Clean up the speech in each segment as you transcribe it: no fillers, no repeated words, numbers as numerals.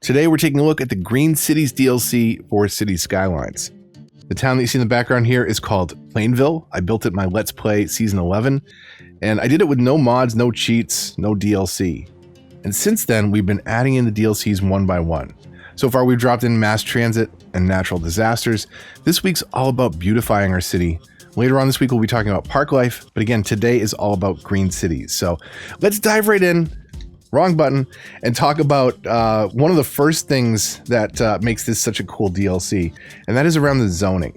Today we're taking a look at the Green Cities DLC for Cities Skylines. The town that you see in the background here is called Plainville. I built it in my Let's Play Season 11, and I did it with no mods, no cheats, no DLC. And since then, we've been adding in the DLCs one by one. So far, we've dropped in mass transit and natural disasters. This week's all about beautifying our city. Later on this week, we'll be talking about park life, but again, today is all about green cities. So let's dive right in. Wrong button, and talk about one of the first things that makes this such a cool DLC, and that is around the zoning.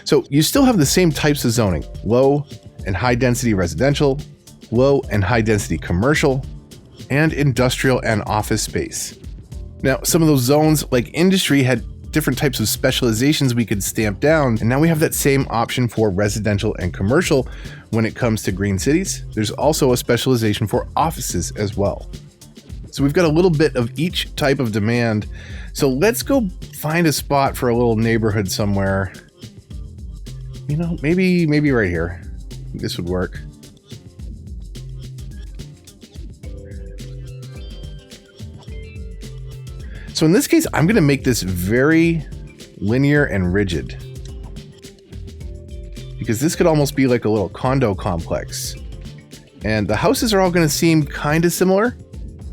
So you still have the same types of zoning: low and high density residential, low and high density commercial, and industrial and office space. Now, some of those zones, like industry, had different types of specializations we could stamp down, and now we have that same option for residential and commercial. When it comes to green cities, there's also a specialization for offices as well. So we've got a little bit of each type of demand. So let's go find a spot for a little neighborhood somewhere. You know, maybe right here. This would work. So in this case, I'm going to make this very linear and rigid, because this could almost be like a little condo complex. And the houses are all going to seem kind of similar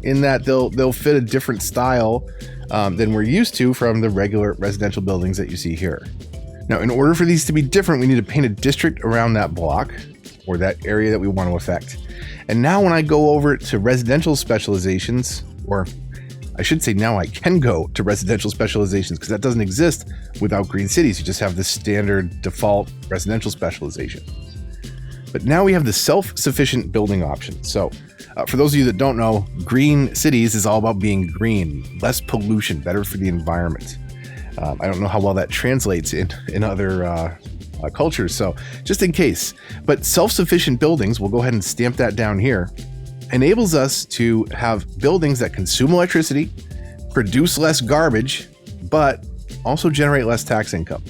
in that they'll fit a different style than we're used to from the regular residential buildings that you see here. Now, in order for these to be different, we need to paint a district around that block or that area that we want to affect. And now when I go over to residential specializations, or I should say now I can go to residential specializations, because that doesn't exist without green cities. You just have the standard default residential specialization. But now we have the self-sufficient building option. So for those of you that don't know, green cities is all about being green, less pollution, better for the environment. I don't know how well that translates in other cultures, so just in case. But self-sufficient buildings, we'll go ahead and stamp that down here, enables us to have buildings that consume electricity, produce less garbage, but also generate less tax income.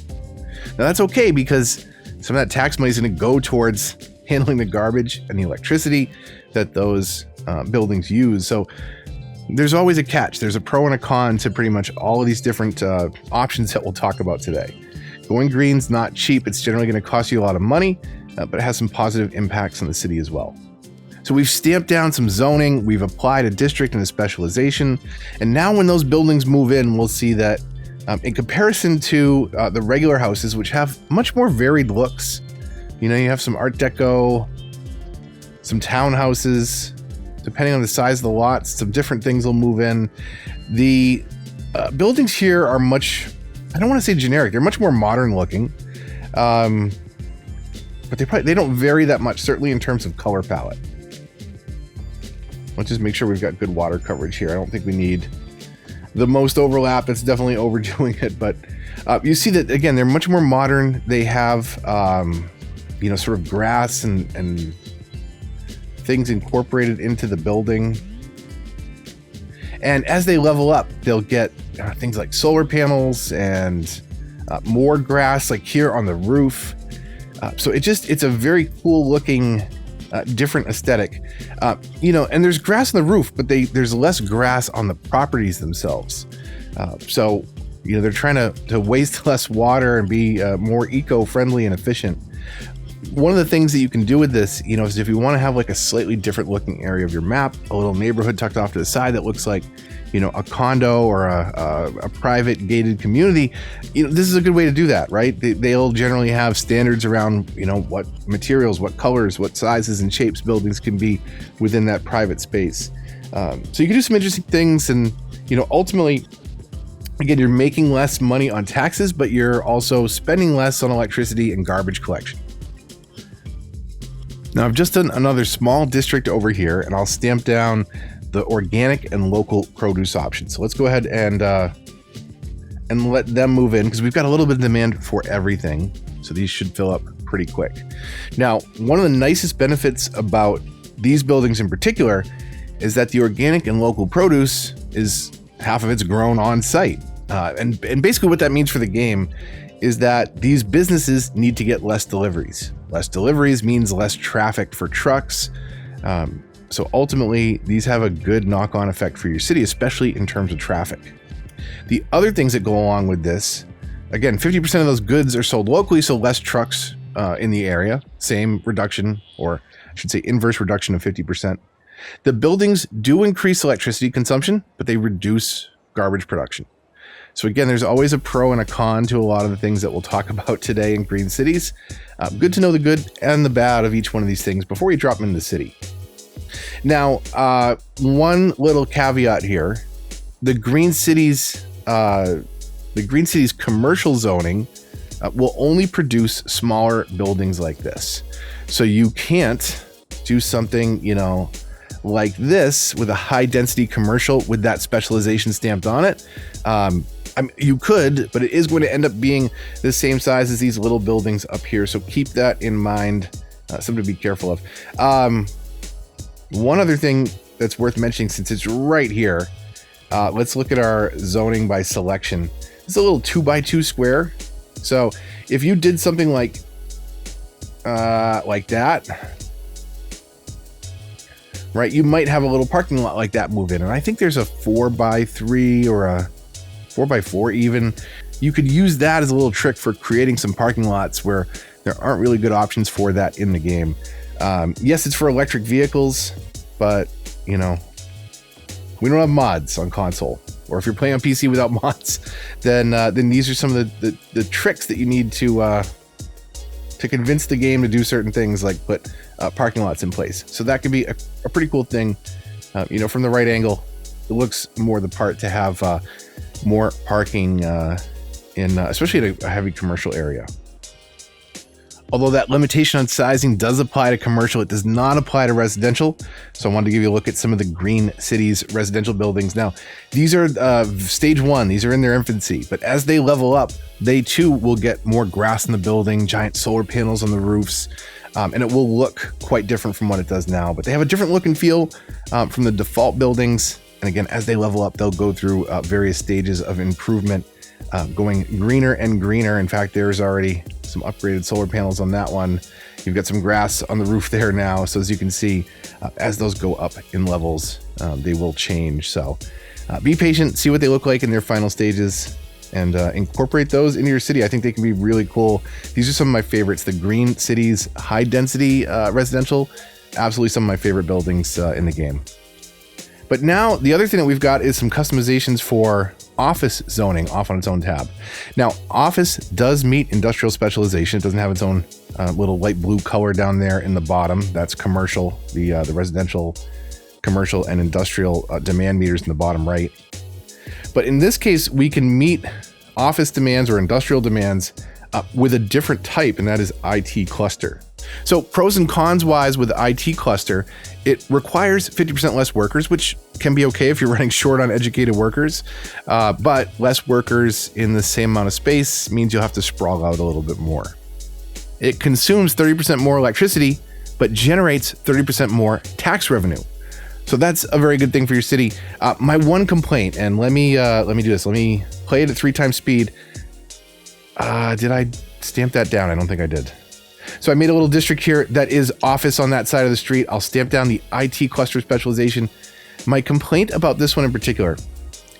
Now that's okay, because some of that tax money is going to go towards handling the garbage and the electricity that those buildings use. So there's always a catch. There's a pro and a con to pretty much all of these different options that we'll talk about today. Going green's not cheap. It's generally going to cost you a lot of money, but it has some positive impacts on the city as well. So we've stamped down some zoning, we've applied a district and a specialization, and now when those buildings move in, we'll see that in comparison to the regular houses, which have much more varied looks, you know, you have some Art Deco, some townhouses, depending on the size of the lots, some different things will move in. The buildings here are much, I don't want to say generic, they're much more modern looking, but they don't vary that much, certainly in terms of color palette. Let's just make sure we've got good water coverage here. I don't think we need the most overlap. It's definitely overdoing it, but you see that, again, they're much more modern. They have, you know, sort of grass and things incorporated into the building. And as they level up, they'll get things like solar panels and more grass, like here on the roof. So it's a very cool looking different aesthetic, you know, and there's grass on the roof, but there's less grass on the properties themselves. So, you know, they're trying to waste less water and be more eco-friendly and efficient. One of the things that you can do with this, you know, is if you want to have like a slightly different looking area of your map, a little neighborhood tucked off to the side that looks like, you know, a condo or a private gated community, you know, this is a good way to do that, right? They'll generally have standards around, you know, what materials, what colors, what sizes and shapes buildings can be within that private space. So you can do some interesting things, and, you know, ultimately, again, you're making less money on taxes, but you're also spending less on electricity and garbage collection. Now I've just done another small district over here, and I'll stamp down the organic and local produce option. So let's go ahead and let them move in, because we've got a little bit of demand for everything. So these should fill up pretty quick. Now, one of the nicest benefits about these buildings in particular is that the organic and local produce is half of it's grown on site. And basically what that means for the game is that these businesses need to get less deliveries. Less deliveries means less traffic for trucks. So ultimately, these have a good knock-on effect for your city, especially in terms of traffic. The other things that go along with this, again, 50% of those goods are sold locally, so less trucks in the area. Same reduction, or I should say inverse reduction of 50%. The buildings do increase electricity consumption, but they reduce garbage production. So again, there's always a pro and a con to a lot of the things that we'll talk about today in green cities. Good to know the good and the bad of each one of these things before you drop them into the city. Now, one little caveat here: the green cities commercial zoning will only produce smaller buildings like this. So you can't do something, like this with a high density commercial with that specialization stamped on it. You could, but it is going to end up being the same size as these little buildings up here. So keep that in mind. Something to be careful of. One other thing that's worth mentioning, since it's right here, let's look at our zoning by selection. It's a little 2x2 square. So if you did something like that, right, you might have a little parking lot like that move in. And I think there's a 4x3 or a 4x4 even. You could use that as a little trick for creating some parking lots where there aren't really good options for that in the game. Yes, it's for electric vehicles, but we don't have mods on console. Or if you're playing on PC without mods, then these are some of the tricks that you need to convince the game to do certain things, like put parking lots in place. So that could be a pretty cool thing. From the right angle, it looks more the part to have more parking especially in a heavy commercial area. Although that limitation on sizing does apply to commercial, it does not apply to residential. So I wanted to give you a look at some of the green cities residential buildings. Now, these are stage 1. These are in their infancy, but as they level up, they too will get more grass in the building, giant solar panels on the roofs, and it will look quite different from what it does now. But they have a different look and feel from the default buildings. And again, as they level up, they'll go through various stages of improvement, going greener and greener. In fact, there's already some upgraded solar panels on that one. You've got some grass on the roof there now. So as you can see, as those go up in levels, they will change. So be patient, see what they look like in their final stages, and incorporate those into your city. I think they can be really cool. These are some of my favorites. The green cities, high density residential, absolutely some of my favorite buildings in the game. But now the other thing that we've got is some customizations for office zoning off on its own tab. Now, office does meet industrial specialization. It doesn't have its own little light blue color down there in the bottom. That's commercial, the residential, commercial, and industrial demand meters in the bottom right. But in this case, we can meet office demands or industrial demands with a different type, and that is IT cluster. So pros and cons wise with IT cluster, it requires 50% less workers, which can be okay if you're running short on educated workers, but less workers in the same amount of space means you'll have to sprawl out a little bit more. It consumes 30% more electricity, but generates 30% more tax revenue. So that's a very good thing for your city. My one complaint, and let me do this. Let me play it at 3 times speed. Did I stamp that down? I don't think I did. So I made a little district here that is office on that side of the street. I'll stamp down the IT cluster specialization. My complaint about this one in particular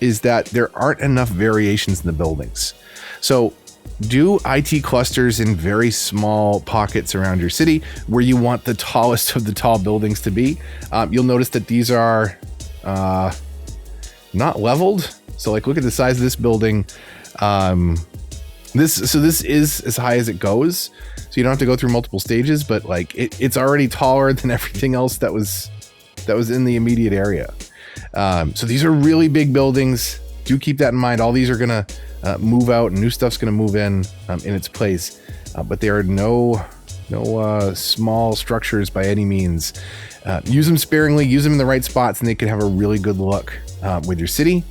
is that there aren't enough variations in the buildings. So do IT clusters in very small pockets around your city where you want the tallest of the tall buildings to be. You'll notice that these are not leveled. So like, look at the size of this building. This is as high as it goes. So you don't have to go through multiple stages, but like it's already taller than everything else that was in the immediate area. So these are really big buildings. Do keep that in mind. All these are gonna move out, and new stuff's gonna move in its place. But there are no small structures by any means. Use them sparingly. Use them in the right spots, and they can have a really good look with your city.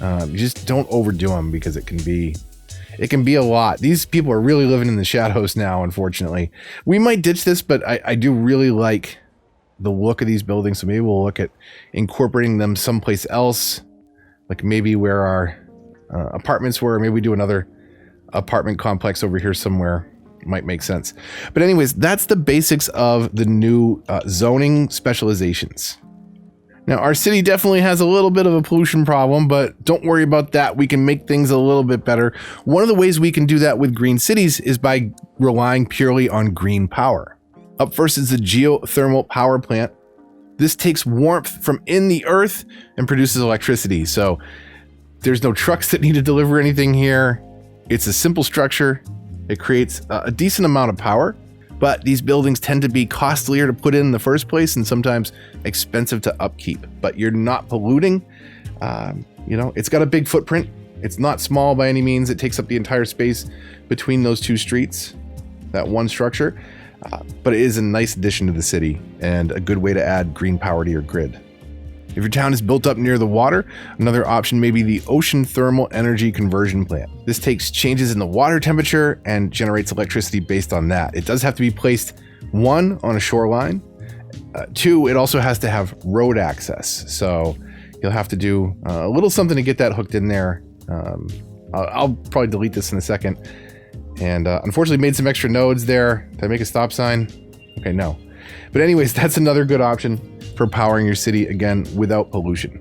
You just don't overdo them because it can be a lot. These people are really living in the shadows now, unfortunately. We might ditch this, but I do really like the look of these buildings. So maybe we'll look at incorporating them someplace else, like maybe where our apartments were. Maybe we do another apartment complex over here somewhere might make sense. But anyways, that's the basics of the new zoning specializations. Now, our city definitely has a little bit of a pollution problem, but don't worry about that. We can make things a little bit better. One of the ways we can do that with green cities is by relying purely on green power. Up first is the geothermal power plant. This takes warmth from in the earth and produces electricity. So there's no trucks that need to deliver anything here. It's a simple structure. It creates a decent amount of power, but these buildings tend to be costlier to put in the first place and sometimes expensive to upkeep. But you're not polluting. It's got a big footprint. It's not small by any means. It takes up the entire space between those two streets, that one structure. But it is a nice addition to the city and a good way to add green power to your grid. If your town is built up near the water, another option may be the ocean thermal energy conversion plant. This takes changes in the water temperature and generates electricity based on that. It does have to be placed, 1, on a shoreline. 2, it also has to have road access. So you'll have to do a little something to get that hooked in there. I'll probably delete this in a second. And unfortunately made some extra nodes there. Did I make a stop sign? Okay, no. But anyways, that's another good option for powering your city, again, without pollution.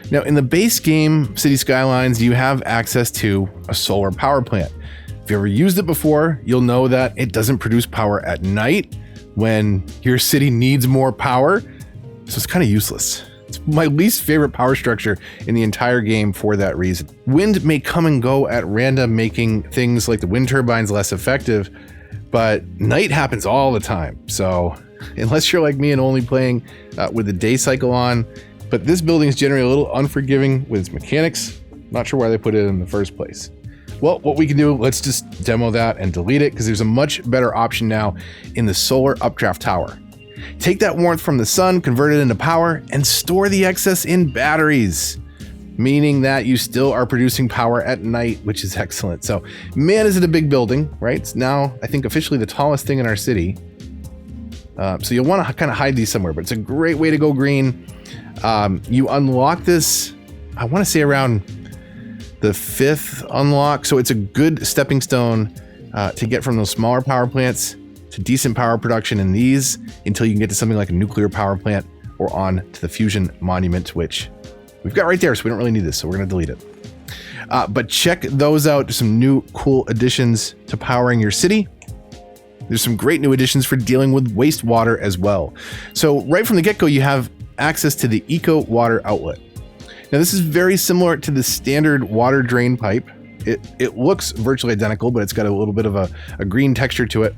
Now, in the base game, Cities Skylines, you have access to a solar power plant. If you ever used it before, you'll know that it doesn't produce power at night when your city needs more power. So it's kind of useless. It's my least favorite power structure in the entire game for that reason. Wind may come and go at random, making things like the wind turbines less effective, but night happens all the time. So unless you're like me and only playing with the day cycle on, but this building is generally a little unforgiving with its mechanics. Not sure why they put it in the first place. Well, what we can do, let's just demo that and delete it because there's a much better option now in the solar updraft tower. Take that warmth from the sun, convert it into power, and store the excess in batteries, meaning that you still are producing power at night, which is excellent. So, man, is it a big building, right? It's now, I think, officially the tallest thing in our city. So you'll want to kind of hide these somewhere, but it's a great way to go green. You unlock this, I want to say around the 5th unlock. So it's a good stepping stone to get from those smaller power plants to decent power production in these until you can get to something like a nuclear power plant or on to the fusion monument, which we've got right there. So we don't really need this. So we're going to delete it. But check those out. There's some new cool additions to powering your city. There's some great new additions for dealing with wastewater as well. So right from the get-go, you have access to the Eco Water Outlet. Now, this is very similar to the standard water drain pipe. It looks virtually identical, but it's got a little bit of a green texture to it.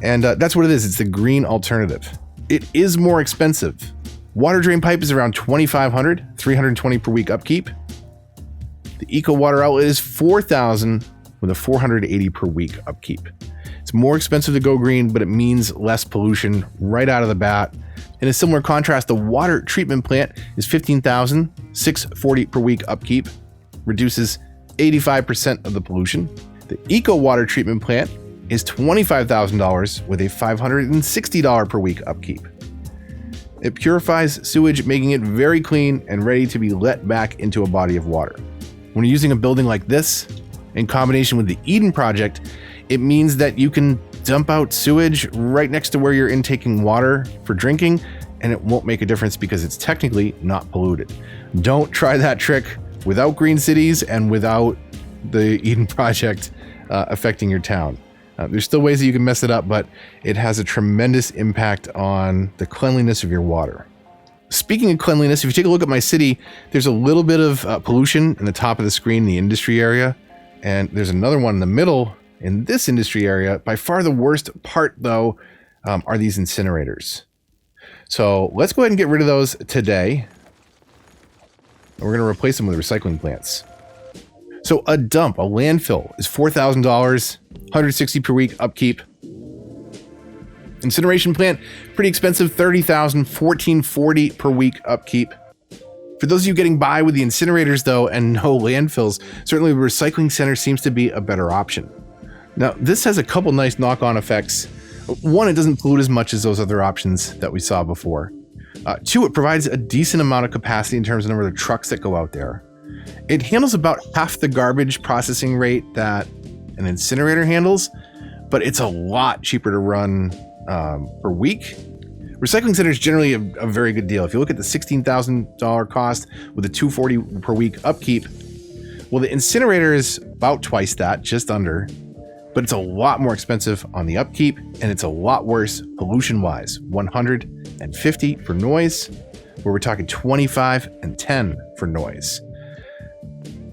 And that's what it is. It's the green alternative. It is more expensive. Water drain pipe is around $2,500, $320 per week upkeep. The Eco Water Outlet is $4,000 with a $480 per week upkeep. It's more expensive to go green, but it means less pollution right out of the bat. In a similar contrast, the water treatment plant is $15,000, $640 per week upkeep, reduces 85% of the pollution. The Eco Water Treatment Plant is $25,000 with a $560 per week upkeep. It purifies sewage, making it very clean and ready to be let back into a body of water. When you're using a building like this, in combination with the Eden Project, it means that you can dump out sewage right next to where you're intaking water for drinking, and it won't make a difference because it's technically not polluted. Don't try that trick without green cities and without the Eden Project affecting your town. There's still ways that you can mess it up, but it has a tremendous impact on the cleanliness of your water. Speaking of cleanliness, if you take a look at my city, there's a little bit of pollution in the top of the screen, the industry area, and there's another one in the middle in this industry area. By far the worst part, though, are these incinerators. So let's go ahead and get rid of those today. We're going to replace them with recycling plants. So a dump, a landfill, is $4,000, $160 per week upkeep. Incineration plant, pretty expensive, $30,000, $1,440 per week upkeep. For those of you getting by with the incinerators, though, and no landfills, certainly the recycling center seems to be a better option. Now, this has a couple nice knock-on effects. One, it doesn't pollute as much as those other options that we saw before. Two, it provides a decent amount of capacity in terms of the number of trucks that go out there. It handles about half the garbage processing rate that an incinerator handles, but it's a lot cheaper to run per week. Recycling center is generally a very good deal. If you look at the $16,000 cost with a $240 per week upkeep, well, the incinerator is about twice that, just under, but it's a lot more expensive on the upkeep, and it's a lot worse pollution-wise. $150 for noise, where we're talking $25 and $10 for noise.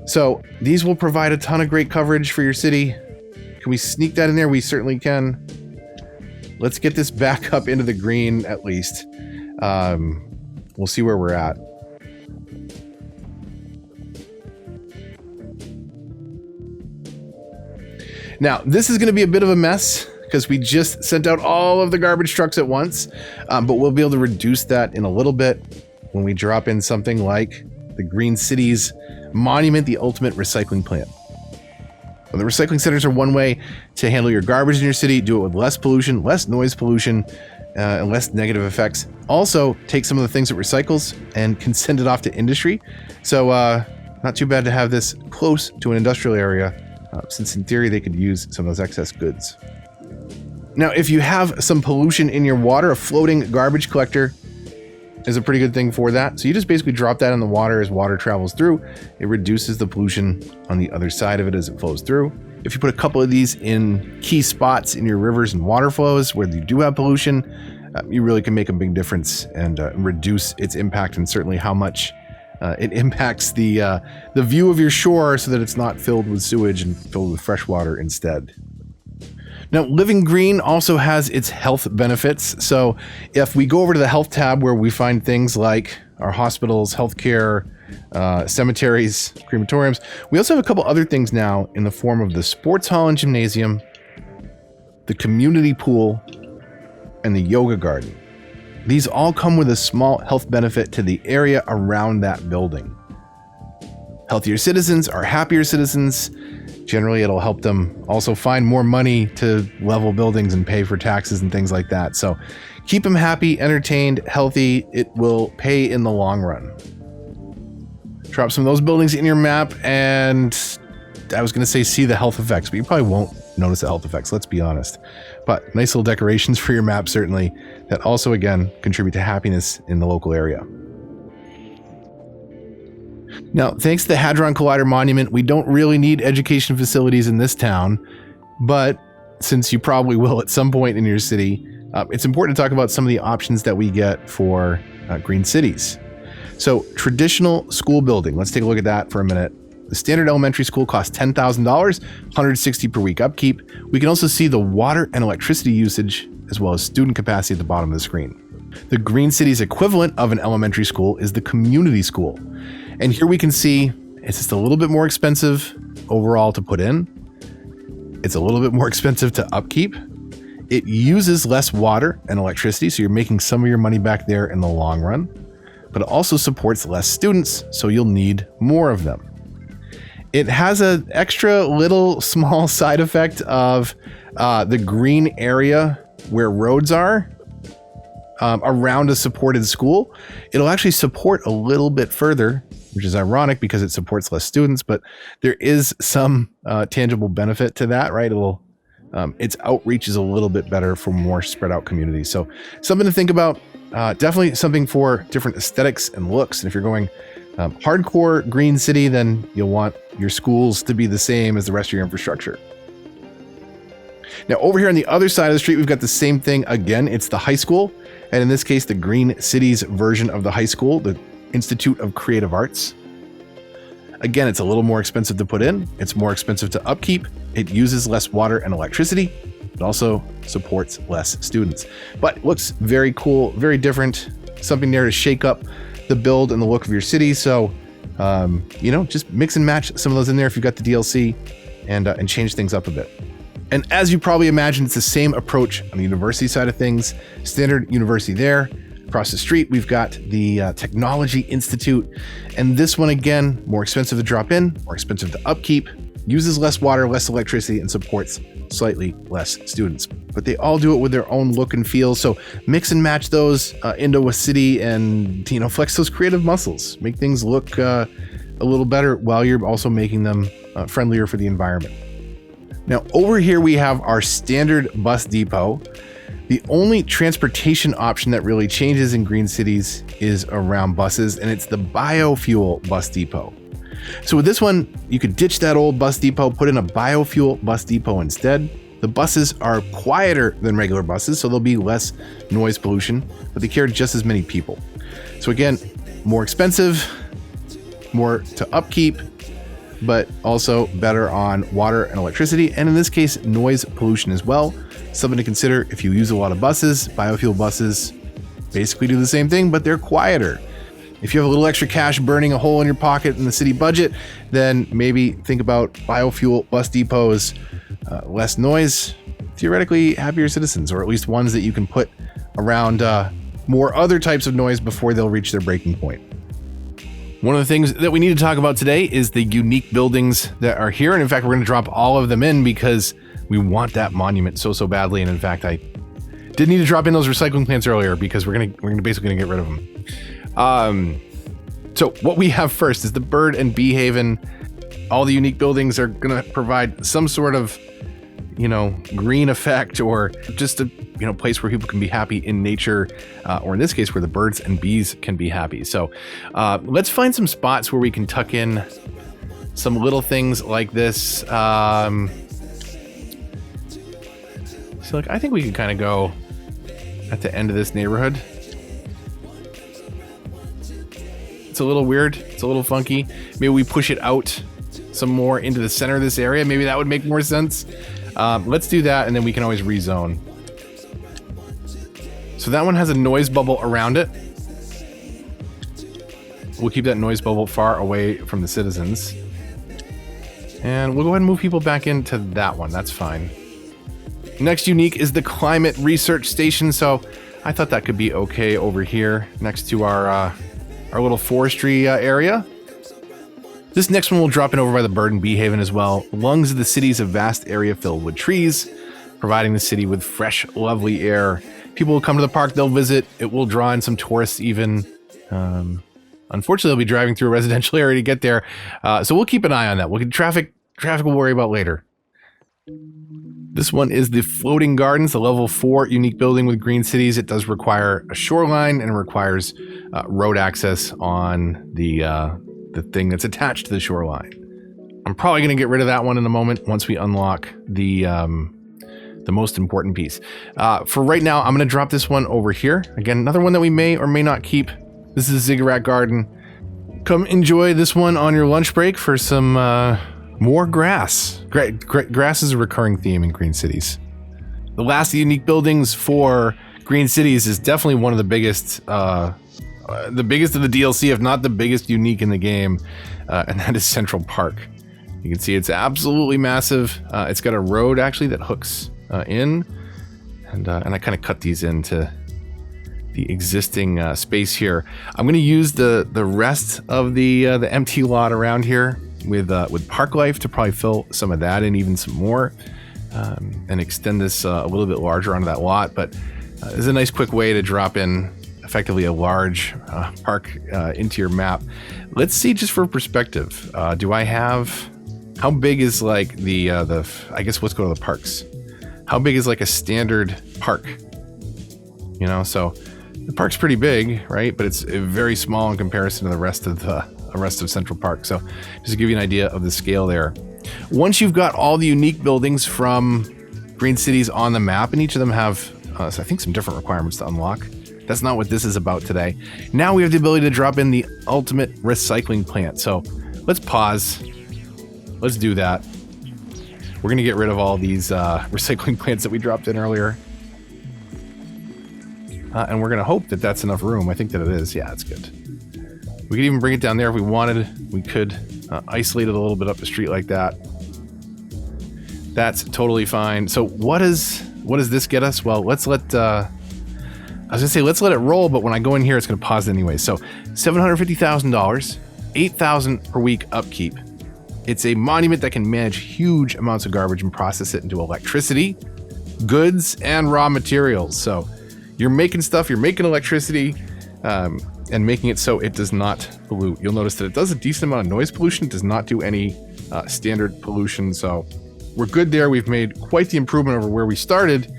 So these will provide a ton of great coverage for your city. Can we sneak that in there? We certainly can. Let's get this back up into the green at least. We'll see where we're at. Now, this is going to be a bit of a mess because we just sent out all of the garbage trucks at once, but we'll be able to reduce that in a little bit when we drop in something like the Green Cities Monument, the ultimate recycling plant. Well, the recycling centers are one way to handle your garbage in your city, do it with less pollution, less noise pollution, and less negative effects. Also, take some of the things it recycles and can send it off to industry. So not too bad to have this close to an industrial area, since in theory they could use some of those excess goods. Now, if you have some pollution in your water, a floating garbage collector is a pretty good thing for that. So you just basically drop that in the water as water travels through. It reduces the pollution on the other side of it as it flows through. If you put a couple of these in key spots in your rivers and water flows where you do have pollution, you really can make a big difference and reduce its impact, and certainly how much it impacts the view of your shore, so that it's not filled with sewage and filled with fresh water instead. Now, living green also has its health benefits. So if we go over to the health tab where we find things like our hospitals, healthcare, cemeteries, crematoriums, we also have a couple other things now in the form of the sports hall and gymnasium, the community pool, and the yoga garden. These all come with a small health benefit to the area around that building. Healthier citizens are happier citizens. Generally, it'll help them also find more money to level buildings and pay for taxes and things like that. So keep them happy, entertained, healthy. It will pay in the long run. Drop some of those buildings in your map, and I was going to say see the health effects, but you probably won't notice the health effects, let's be honest. But nice little decorations for your map, certainly, that also, again, contribute to happiness in the local area. Now, thanks to the Hadron Collider Monument, we don't really need education facilities in this town, but since you probably will at some point in your city, it's important to talk about some of the options that we get for green cities. So, traditional school building, let's take a look at that for a minute. The standard elementary school costs $10,000, $160 per week upkeep. We can also see the water and electricity usage, as well as student capacity at the bottom of the screen. The Green Cities equivalent of an elementary school is the community school. And here we can see it's just a little bit more expensive overall to put in. It's a little bit more expensive to upkeep. It uses less water and electricity, so you're making some of your money back there in the long run. But it also supports less students, so you'll need more of them. It has an extra little small side effect of the green area where roads are around a supported school. It'll actually support a little bit further, which is ironic because it supports less students, but there is some tangible benefit to that, right? Its outreach is a little bit better for more spread out communities. So something to think about, definitely something for different aesthetics and looks. And if you're going hardcore green city, then you'll want your schools to be the same as the rest of your infrastructure. Now, over here on the other side of the street, we've got the same thing again. It's the high school. And in this case, the Green Cities version of the high school, the Institute of Creative Arts. Again, it's a little more expensive to put in. It's more expensive to upkeep. It uses less water and electricity. It also supports less students. But looks very cool, very different. Something there to shake up the build and the look of your city. So, just mix and match some of those in there if you've got the DLC and change things up a bit. And as you probably imagine, it's the same approach on the university side of things. Standard university there. Across the street, we've got the Technology Institute. And this one, again, more expensive to drop in, more expensive to upkeep, uses less water, less electricity, and supports slightly less students. But they all do it with their own look and feel. So mix and match those into a city and, flex those creative muscles. Make things look a little better while you're also making them friendlier for the environment. Now over here we have our standard bus depot. The only transportation option that really changes in Green Cities is around buses, and it's the Biofuel Bus Depot. So with this one, you could ditch that old bus depot, put in a Biofuel Bus Depot instead. The buses are quieter than regular buses, so there'll be less noise pollution, but they carry just as many people. So again, more expensive, more to upkeep, but also better on water and electricity, and in this case, noise pollution as well. Something to consider if you use a lot of buses. Biofuel buses basically do the same thing, but they're quieter. If you have a little extra cash burning a hole in your pocket in the city budget, then maybe think about biofuel bus depots, less noise, theoretically happier citizens, or at least ones that you can put around more other types of noise before they'll reach their breaking point. One of the things that we need to talk about today is the unique buildings that are here. And in fact, we're going to drop all of them in because we want that monument so badly. And in fact, I did need to drop in those recycling plants earlier because we're basically gonna get rid of them. So what we have first is the Bird and Bee Haven. All the unique buildings are gonna provide some sort of, green effect, or just a place where people can be happy in nature, or in this case where the birds and bees can be happy. So let's find some spots where we can tuck in some little things like this. So I think we can kind of go at the end of this neighborhood. It's a little weird, it's a little funky. Maybe we push it out some more into the center of this area. Maybe that would make more sense. Let's do that, and then we can always rezone. So that one has a noise bubble around it. We'll keep that noise bubble far away from the citizens. And we'll go ahead and move people back into that one. That's fine. Next unique is the Climate Research Station. So I thought that could be okay over here next to our little forestry area. This next one will drop in over by the Bird and Bee Haven as well. Lungs of the City is a vast area filled with trees, providing the city with fresh, lovely air. People will come to the park, they'll visit. It will draw in some tourists even. Unfortunately, they'll be driving through a residential area to get there. So we'll keep an eye on that. We'll get traffic we'll worry about later. This one is the Floating Gardens, the level 4 unique building with Green Cities. It does require a shoreline and it requires road access on the thing that's attached to the shoreline. I'm probably going to get rid of that one in a moment once we unlock the most important piece. For right now, I'm going to drop this one over here. Again, another one that we may or may not keep. This is Ziggurat Garden. Come enjoy this one on your lunch break for some more grass. Grass is a recurring theme in Green Cities. The last of the unique buildings for Green Cities is definitely one of the biggest of the DLC, if not the biggest unique in the game, and that is Central Park. You can see it's absolutely massive. It's got a road actually that hooks in, and I kind of cut these into the existing space here. I'm going to use the rest of the empty lot around here with park life to probably fill some of that in, even some more, and extend this a little bit larger onto that lot. But it's a nice quick way to drop in effectively a large park into your map. Let's see, just for perspective, do I have, how big is like the I guess let's go to the parks. How big is like a standard park? So the park's pretty big, right? But it's very small in comparison to the rest of Central Park. So just to give you an idea of the scale there. Once you've got all the unique buildings from Green Cities on the map, and each of them have, I think, some different requirements to unlock. That's not what this is about today. Now we have the ability to drop in the ultimate recycling plant. So let's pause. Let's do that. We're going to get rid of all these recycling plants that we dropped in earlier. And we're going to hope that that's enough room. I think that it is. Yeah, it's good. We could even bring it down there if we wanted. We could isolate it a little bit up the street like that. That's totally fine. So what does this get us? Well, let's let it roll, but when I go in here, it's going to pause anyway. So $750,000, $8,000 per week upkeep. It's a monument that can manage huge amounts of garbage and process it into electricity, goods, and raw materials. So you're making stuff, you're making electricity, and making it so it does not pollute. You'll notice that it does a decent amount of noise pollution. It does not do any standard pollution. So we're good there. We've made quite the improvement over where we started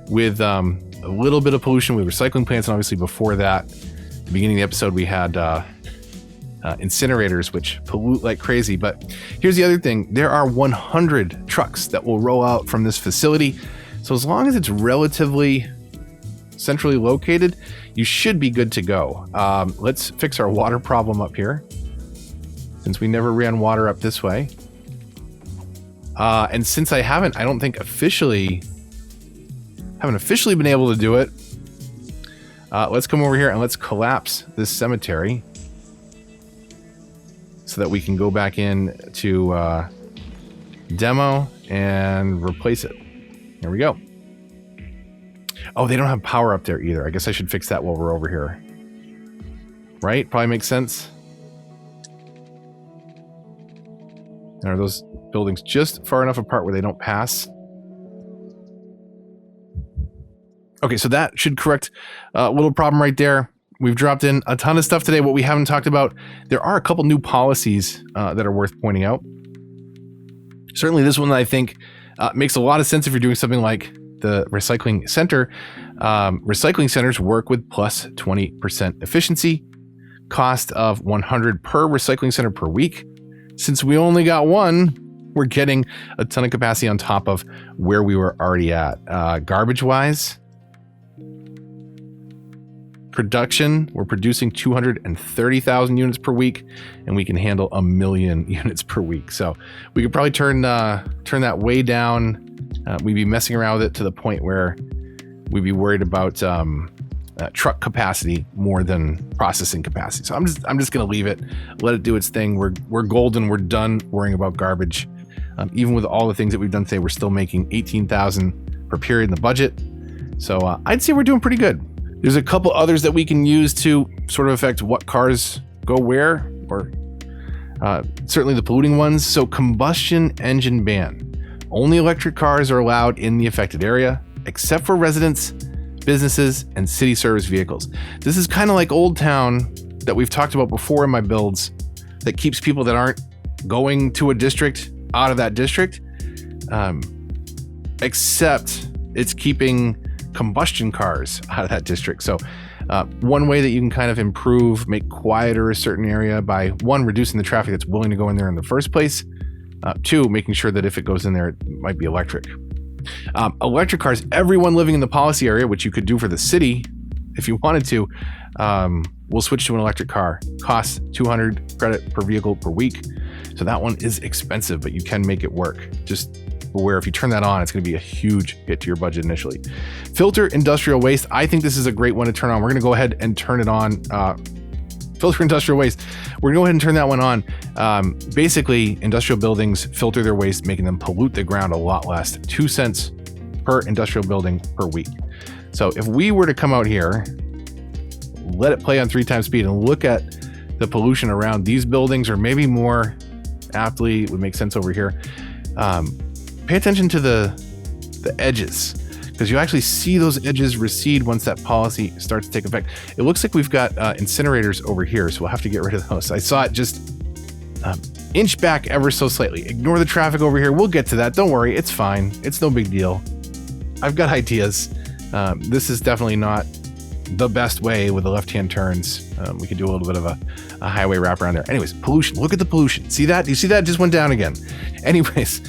with a little bit of pollution with recycling plants. And obviously before that, at the beginning of the episode, we had incinerators, which pollute like crazy. But here's the other thing. There are 100 trucks that will roll out from this facility. So as long as it's relatively centrally located, you should be good to go. Let's fix our water problem up here, since we never ran water up this way. And since I don't think officially been able to do it, let's come over here and let's collapse this cemetery so that we can go back in to demo and replace it. There we go. Oh, they don't have power up there either. I guess I should fix that while we're over here. Right? Probably makes sense. And are those buildings just far enough apart where they don't pass? Okay, so that should correct a little problem right there. We've dropped in a ton of stuff today. What we haven't talked about, there are a couple new policies that are worth pointing out. Certainly this one, I think, makes a lot of sense if you're doing something like the recycling center. Recycling centers work with plus 20% efficiency, cost of $100 per recycling center per week. Since we only got one, we're getting a ton of capacity on top of where we were already at. Garbage-wise, production, we're producing 230,000 units per week, and we can handle 1 million units per week. So we could probably turn that way down. We'd be messing around with it to the point where we'd be worried about truck capacity more than processing capacity. So I'm just gonna leave it, let it do its thing. We're golden. We're done worrying about garbage. Even with all the things that we've done today, we're still making 18,000 per period in the budget. So I'd say we're doing pretty good. There's a couple others that we can use to sort of affect what cars go where, or certainly the polluting ones. So combustion engine ban. Only electric cars are allowed in the affected area, except for residents, businesses, and city service vehicles. This is kind of like Old Town that we've talked about before in my builds, that keeps people that aren't going to a district out of that district, except it's keeping combustion cars out of that district. So one way that you can kind of improve, make quieter a certain area by, one, reducing the traffic that's willing to go in there in the first place, two, making sure that if it goes in there, it might be electric. Electric cars, everyone living in the policy area, which you could do for the city if you wanted to, will switch to an electric car. Costs 200 credit per vehicle per week. So that one is expensive, but you can make it work. Just beware, if you turn that on, it's going to be a huge hit to your budget initially. Filter industrial waste. I think this is a great one to turn on. We're going to go ahead and turn it on. Filter industrial waste. We're going to go ahead and turn that one on. Basically, industrial buildings filter their waste, making them pollute the ground a lot less. 2 cents per industrial building per week. So if we were to come out here, let it play on 3 times speed and look at the pollution around these buildings, or maybe more aptly, it would make sense over here. Pay attention to the edges, because you actually see those edges recede once that policy starts to take effect. It looks like we've got incinerators over here, so we'll have to get rid of those. I saw it just inch back ever so slightly. Ignore the traffic over here. We'll get to that. Don't worry. It's fine. It's no big deal. I've got ideas. This is definitely not the best way with the left-hand turns. We could do a little bit of a highway wrap around there. Anyways, pollution. Look at the pollution. See that? Do you see that? It just went down again. Anyways,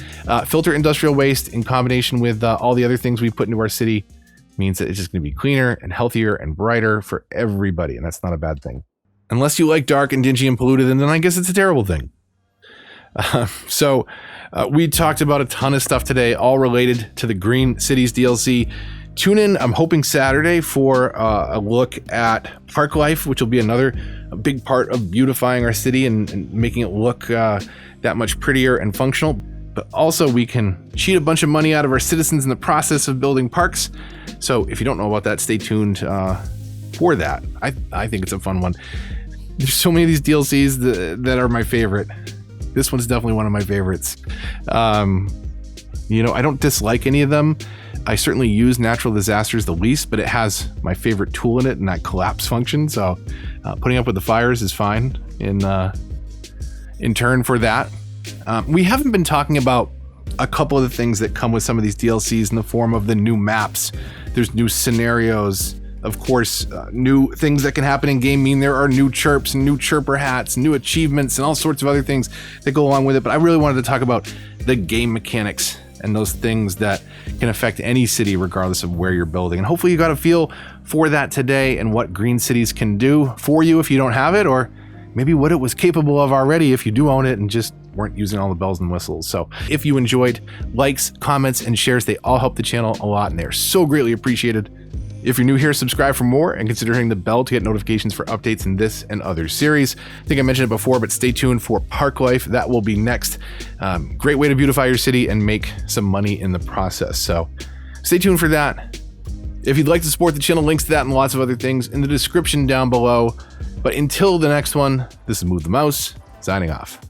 filter industrial waste in combination with all the other things we put into our city means that it's just going to be cleaner and healthier and brighter for everybody. And that's not a bad thing. Unless you like dark and dingy and polluted, and then I guess it's a terrible thing. So we talked about a ton of stuff today, all related to the Green Cities DLC. Tune in, I'm hoping Saturday, for a look at park life, which will be another big part of beautifying our city and making it look that much prettier and functional. But also we can cheat a bunch of money out of our citizens in the process of building parks. So if you don't know about that, stay tuned for that. I think it's a fun one. There's so many of these DLCs that are my favorite. This one's definitely one of my favorites. I don't dislike any of them. I certainly use natural disasters the least, but it has my favorite tool in it, and that collapse function. So putting up with the fires is fine in turn for that. We haven't been talking about a couple of the things that come with some of these DLCs in the form of the new maps. There's new scenarios. Of course, new things that can happen in game mean there are new chirps and new chirper hats, new achievements, and all sorts of other things that go along with it. But I really wanted to talk about the game mechanics and those things that can affect any city regardless of where you're building. And hopefully you got a feel for that today and what Green Cities can do for you if you don't have it, or maybe what it was capable of already if you do own it and just weren't using all the bells and whistles. So if you enjoyed, likes, comments, and shares, they all help the channel a lot and they're so greatly appreciated. If you're new here, subscribe for more and consider hitting the bell to get notifications for updates in this and other series. I think I mentioned it before, but stay tuned for Park Life. That will be next. Great way to beautify your city and make some money in the process. So stay tuned for that. If you'd like to support the channel, links to that and lots of other things in the description down below. But until the next one, this is Move the Mouse, signing off.